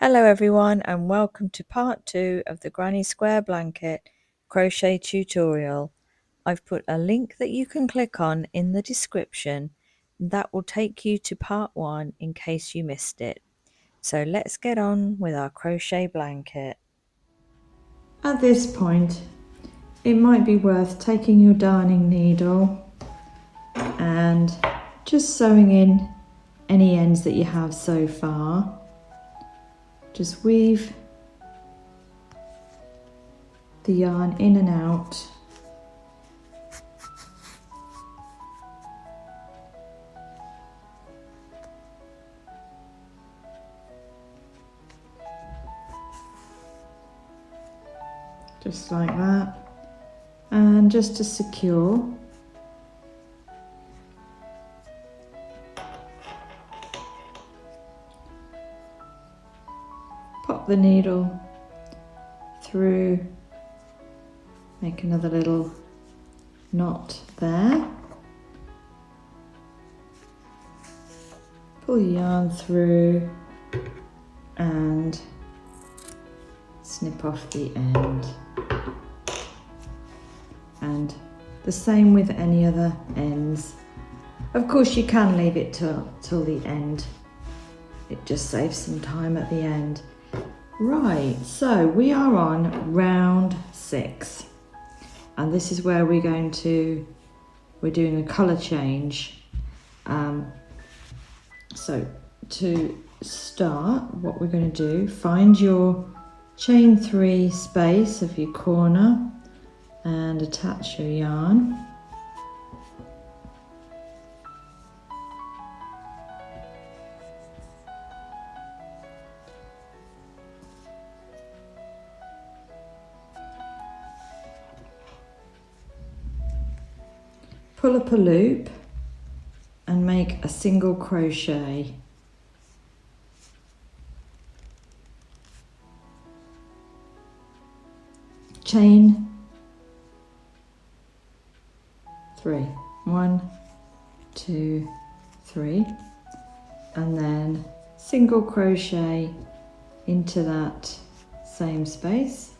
Hello everyone and welcome to part 2 of the Granny Square blanket crochet tutorial. I've put a link that you can click on in the description that will take you to part 1 in case you missed it. So let's get on with our crochet blanket. At this point it might be worth taking your darning needle and just sewing in any ends that you have so far. Just weave the yarn in and out. Just like that. And just to secure, pop the needle through, make another little knot there, pull your yarn through and snip off the end. And the same with any other ends. Of course you can leave it till the end. It just saves some time at the end. Right, so we are on round 6. And this is where we're doing a colour change. So to start, what we're going to do, find your chain 3 space of your corner and attach your yarn. Pull up a loop and make a single crochet. Chain 3, 1, 2, 3, and then single crochet into that same space.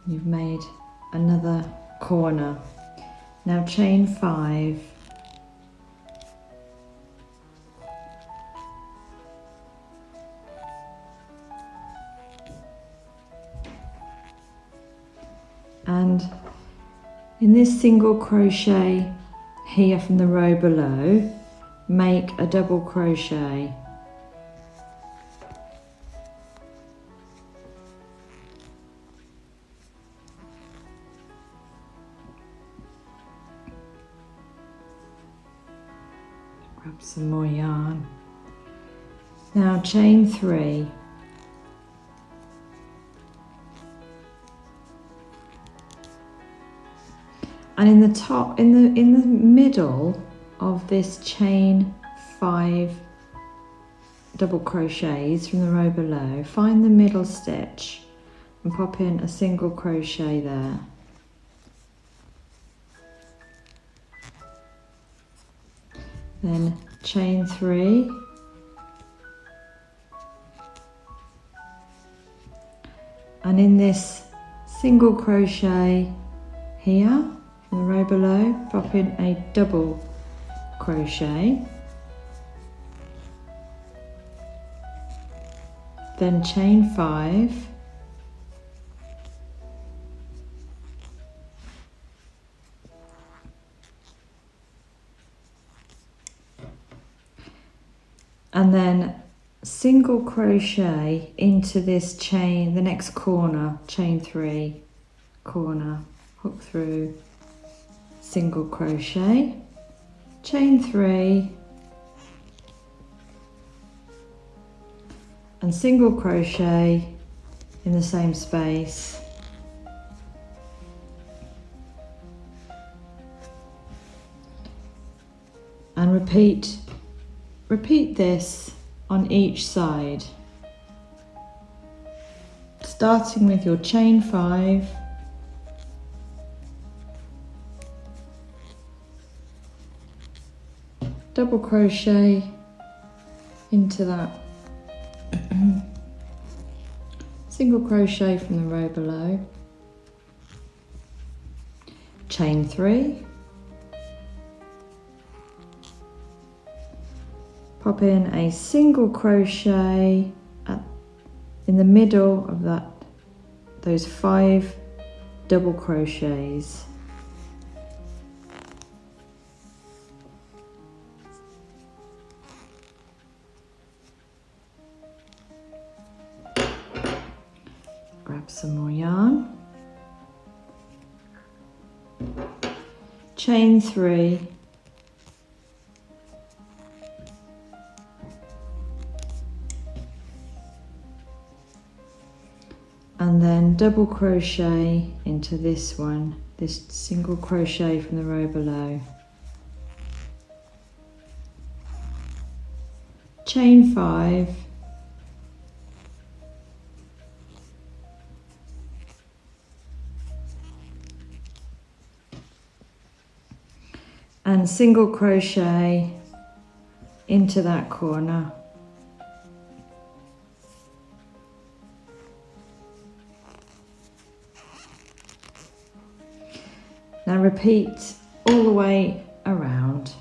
You've made another corner. Now chain 5, and in this single crochet here from the row below, make a double crochet. Grab some more yarn. Now chain 3. And in the middle of this chain 5 double crochets from the row below, find the middle stitch and pop in a single crochet there. Then chain 3, and in this single crochet here from the row below, pop in a double crochet, then chain 5, and then single crochet into this chain, the next corner, chain 3, corner, hook through, single crochet, chain 3, and single crochet in the same space, and repeat this on each side, starting with your chain 5, double crochet into that single crochet from the row below, chain 3, pop in a single crochet in the middle of those 5 double crochets. Grab some more yarn, chain 3, and then double crochet into this one, this single crochet from the row below, chain 5, and single crochet into that corner. Now repeat all the way around.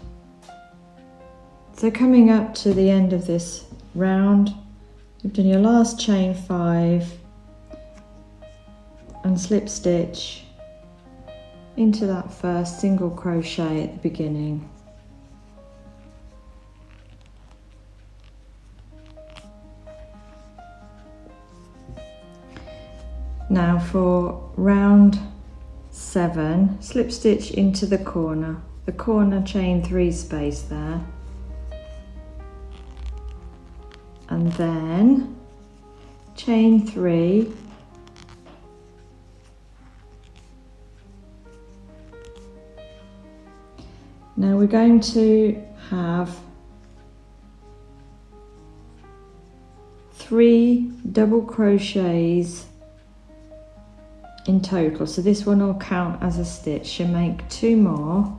So coming up to the end of this round, you've done your last chain 5 and slip stitch into that first single crochet at the beginning. Now for round 7, slip stitch into the corner chain 3 space there, and then chain 3, now we're going to have 3 double crochets in total, so this one will count as a stitch. You make 2 more,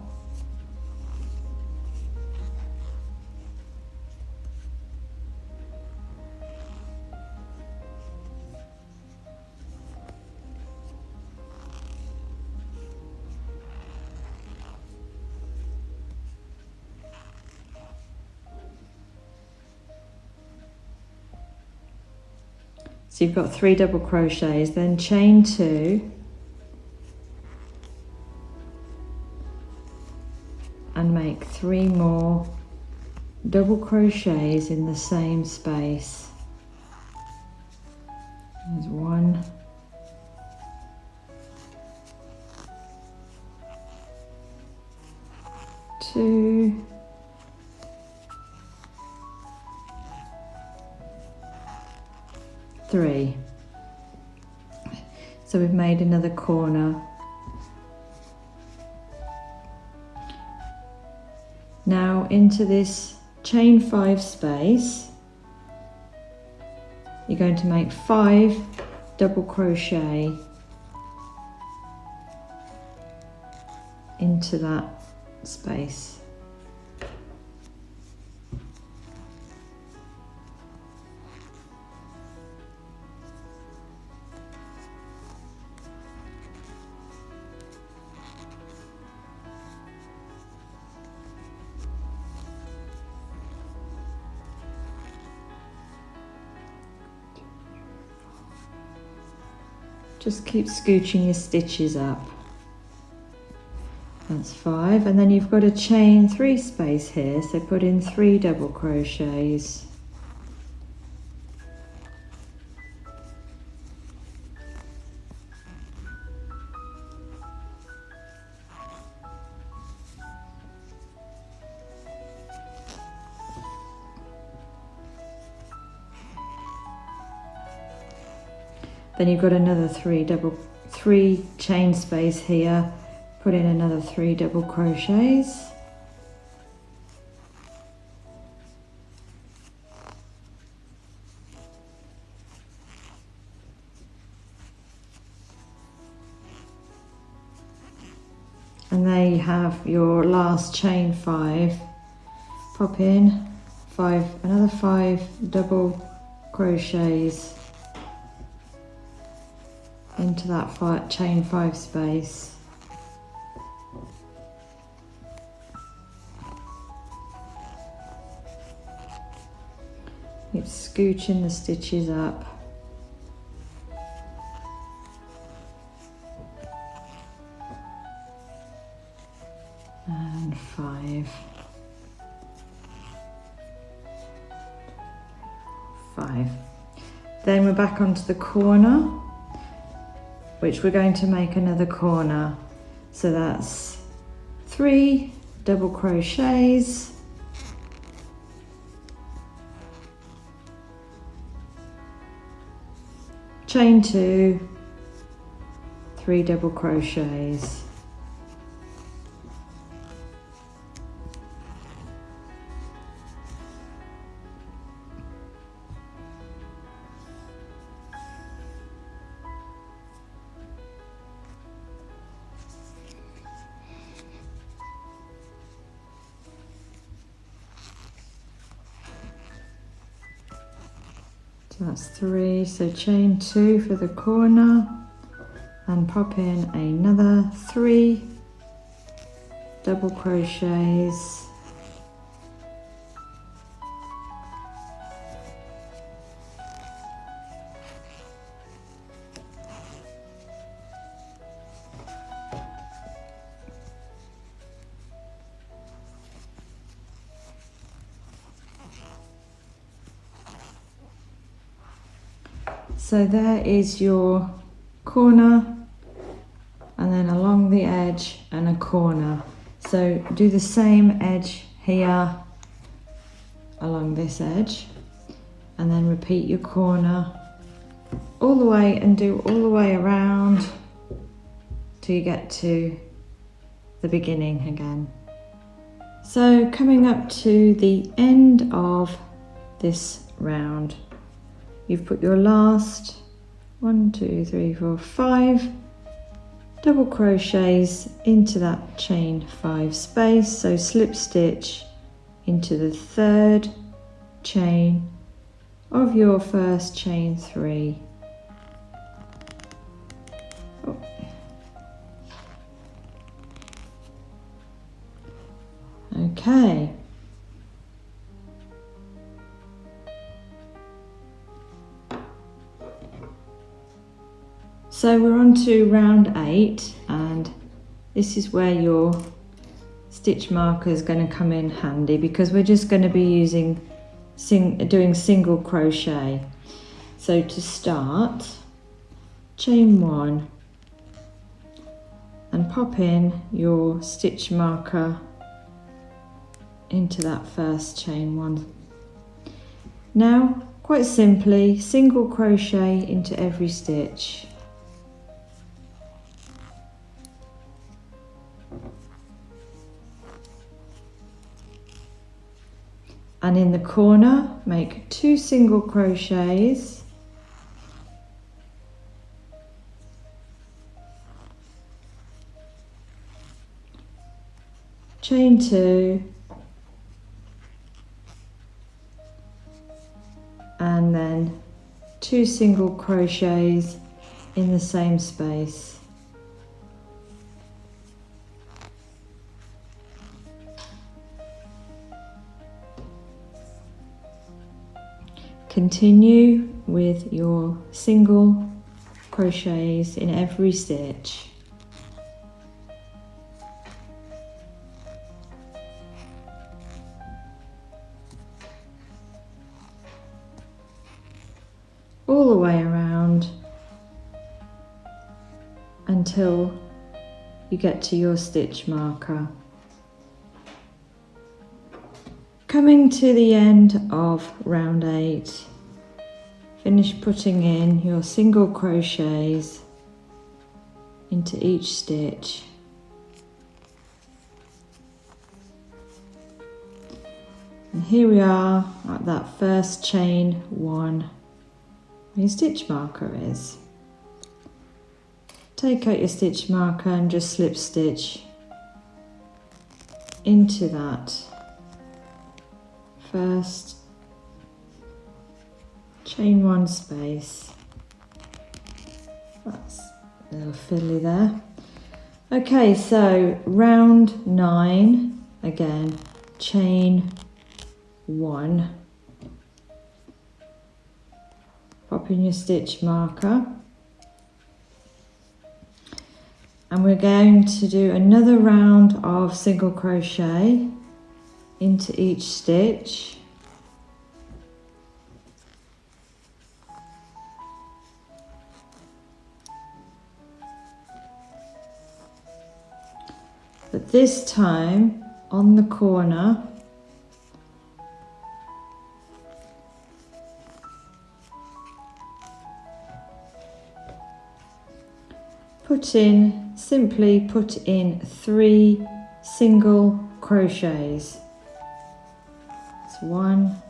so you've got 3 double crochets, then chain 2 and make 3 more double crochets in the same space. There's 1, 2, 3. So we've made another corner. Now into this chain 5 space, you're going to make 5 double crochet into that space. Just keep scooching your stitches up. That's 5, and then you've got a chain 3 space here, so put in 3 double crochets. Then you've got another 3 chain space here, put in another 3 double crochets. And there you have your last chain 5. Pop in another 5 double crochets into that chain 5 space. It's scooching the stitches up. And 5. 5. Then we're back onto the corner, which we're going to make another corner. So that's 3 double crochets, chain 2, 3 double crochets. So that's 3, so chain 2 for the corner and pop in another 3 double crochets, so there is your corner, and then along the edge and a corner. So do the same edge here along this edge, and then repeat your corner all the way and do all the way around till you get to the beginning again. So coming up to the end of this round, you've put your last 1, 2, 3, 4, 5 double crochets into that chain 5 space, so slip stitch into the 3rd chain of your first chain 3. Oh. Okay. So we're on to round 8, and this is where your stitch marker is going to come in handy, because we're just going to be doing single crochet. So to start, chain 1 and pop in your stitch marker into that first chain 1. Now, quite simply, single crochet into every stitch. And in the corner, make 2 single crochets, chain 2, and then 2 single crochets in the same space. Continue with your single crochets in every stitch. All the way around until you get to your stitch marker. Coming to the end of round 8, finish putting in your single crochets into each stitch. And here we are at that first chain 1 where your stitch marker is. Take out your stitch marker and just slip stitch into that first, chain 1 space. That's a little fiddly there. Okay, so round 9, again, chain 1. Pop in your stitch marker. And we're going to do another round of single crochet into each stitch. But this time on the corner, simply put in 3 single crochets. It's 1,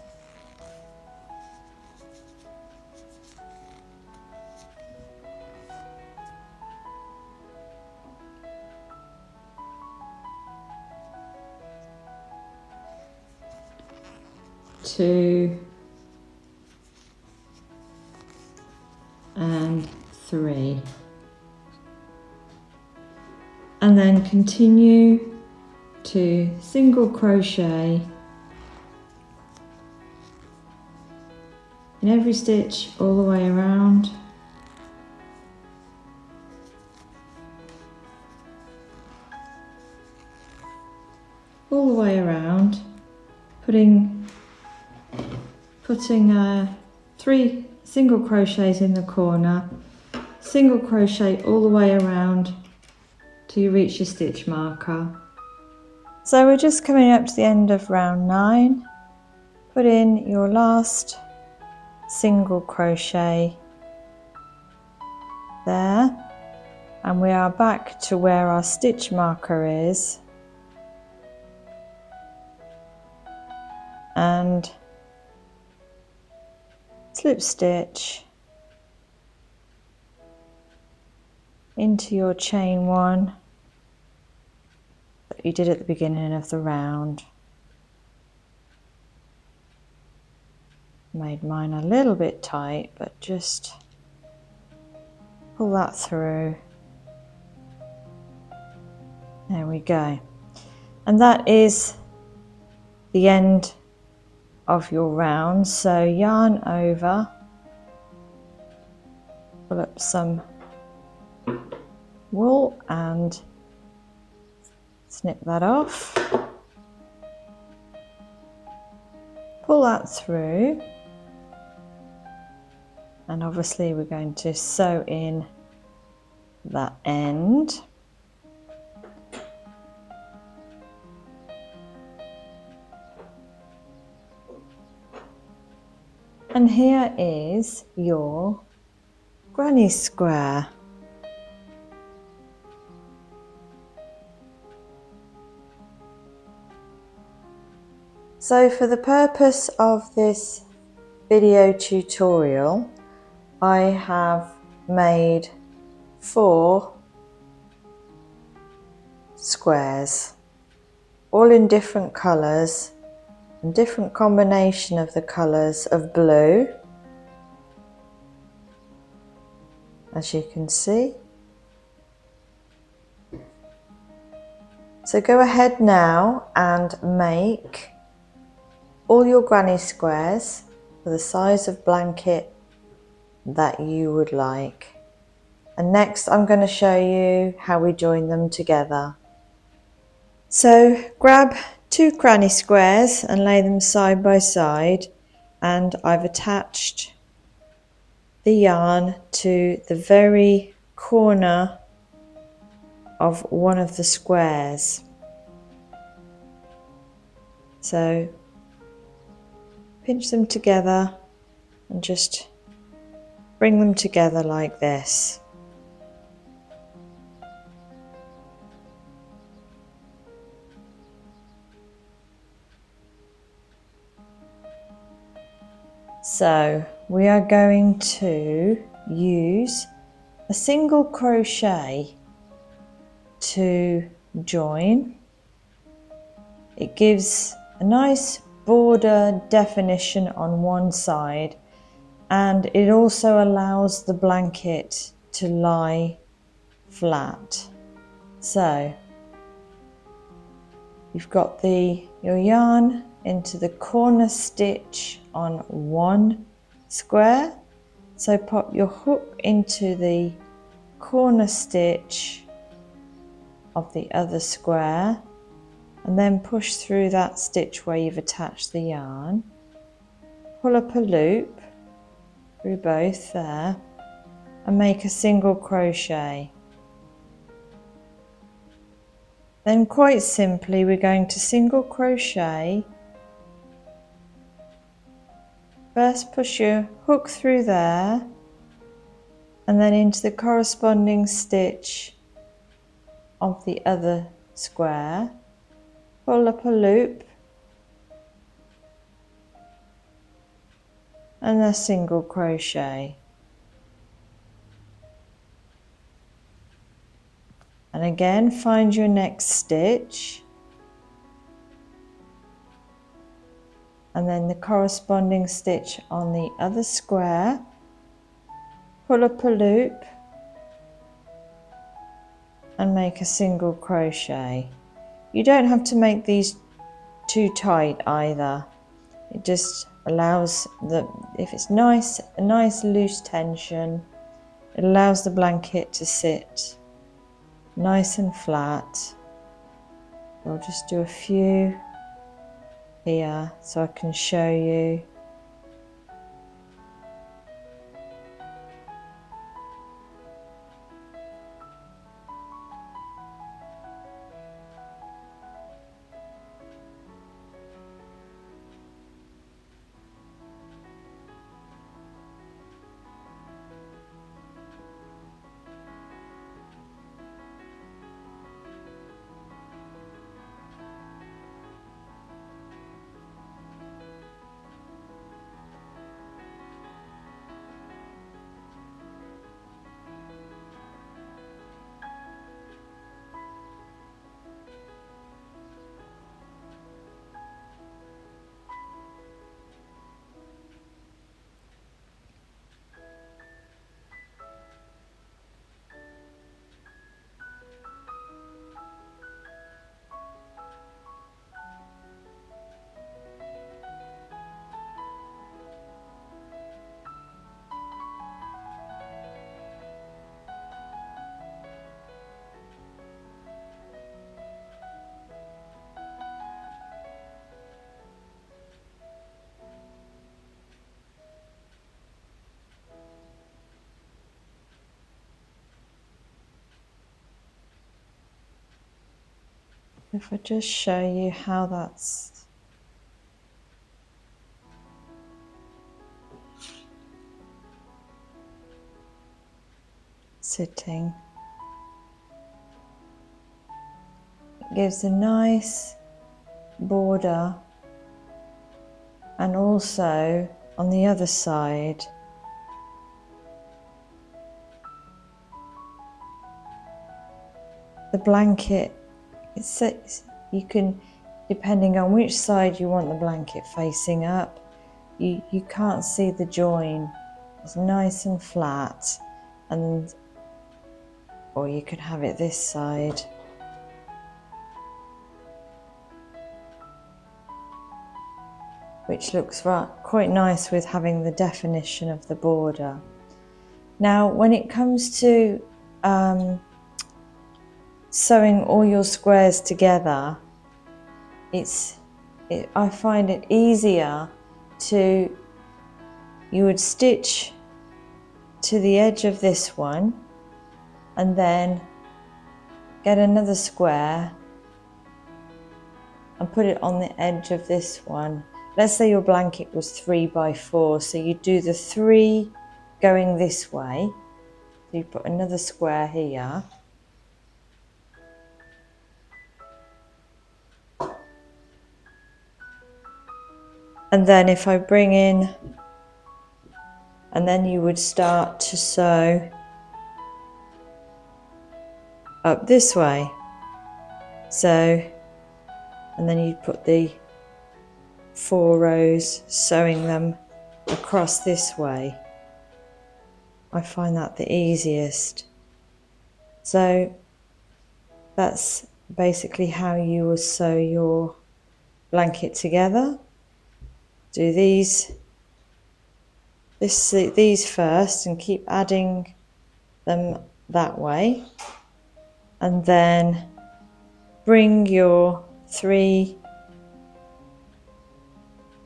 2 and 3. And then continue to single crochet in every stitch all the way around. All the way around, putting 3 single crochets in the corner, single crochet all the way around till you reach your stitch marker. So we're just coming up to the end of round 9. Put in your last single crochet there, and we are back to where our stitch marker is, and slip stitch into your chain 1 that you did at the beginning of the round. Made mine a little bit tight, but just pull that through. There we go. And that is the end of your round. So yarn over, pull up some wool and snip that off. Pull that through, and obviously we're going to sew in that end. And here is your granny square. So for the purpose of this video tutorial, I have made 4 squares, all in different colours and different combination of the colours of blue, as you can see. So go ahead now and make all your granny squares for the size of blanket that you would like. And next I'm going to show you how we join them together. So grab 2 granny squares and lay them side by side, and I've attached the yarn to the very corner of one of the squares. So pinch them together and just bring them together like this. So we are going to use a single crochet to join. It gives a nice border definition on one side, and it also allows the blanket to lie flat. So you've got your yarn into the corner stitch on one square, so pop your hook into the corner stitch of the other square and then push through that stitch where you've attached the yarn, pull up a loop through both there and make a single crochet. Then quite simply we're going to single crochet. First push your hook through there and then into the corresponding stitch of the other square, pull up a loop and a single crochet. And again find your next stitch and then the corresponding stitch on the other square, pull up a loop and make a single crochet. You don't have to make these too tight either. It just allows if it's a nice loose tension, it allows the blanket to sit nice and flat. I'll just do a few here so I can show you. If I just show you how that's sitting, it gives a nice border, and also on the other side the blanket, you can, depending on which side you want the blanket facing up, you can't see the join. It's nice and flat, and or you could have it this side. Which looks quite nice with having the definition of the border. Now when it comes to sewing all your squares together, I find it easier you would stitch to the edge of this one and then get another square and put it on the edge of this one. Let's say your blanket was 3 by 4, so you do the 3 going this way, so you put another square here. And then if I bring in, and then you would start to sew up this way. So, and then you'd put the 4 rows, sewing them across this way. I find that the easiest. So that's basically how you will sew your blanket together. Do these first and keep adding them that way, and then bring your 3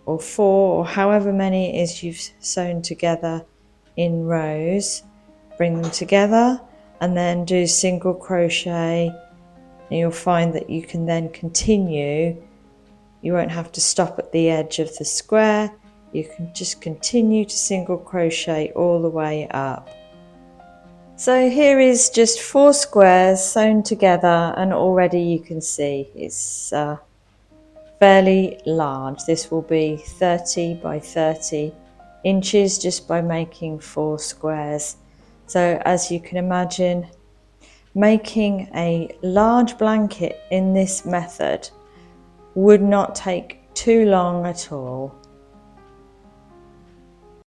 or 4 or however many it is you've sewn together in rows, bring them together and then do single crochet, and you'll find that you can then continue. You won't have to stop at the edge of the square, you can just continue to single crochet all the way up. So here is just 4 squares sewn together, and already you can see it's fairly large. This will be 30 by 30 inches just by making 4 squares. So as you can imagine, making a large blanket in this method would not take too long at all.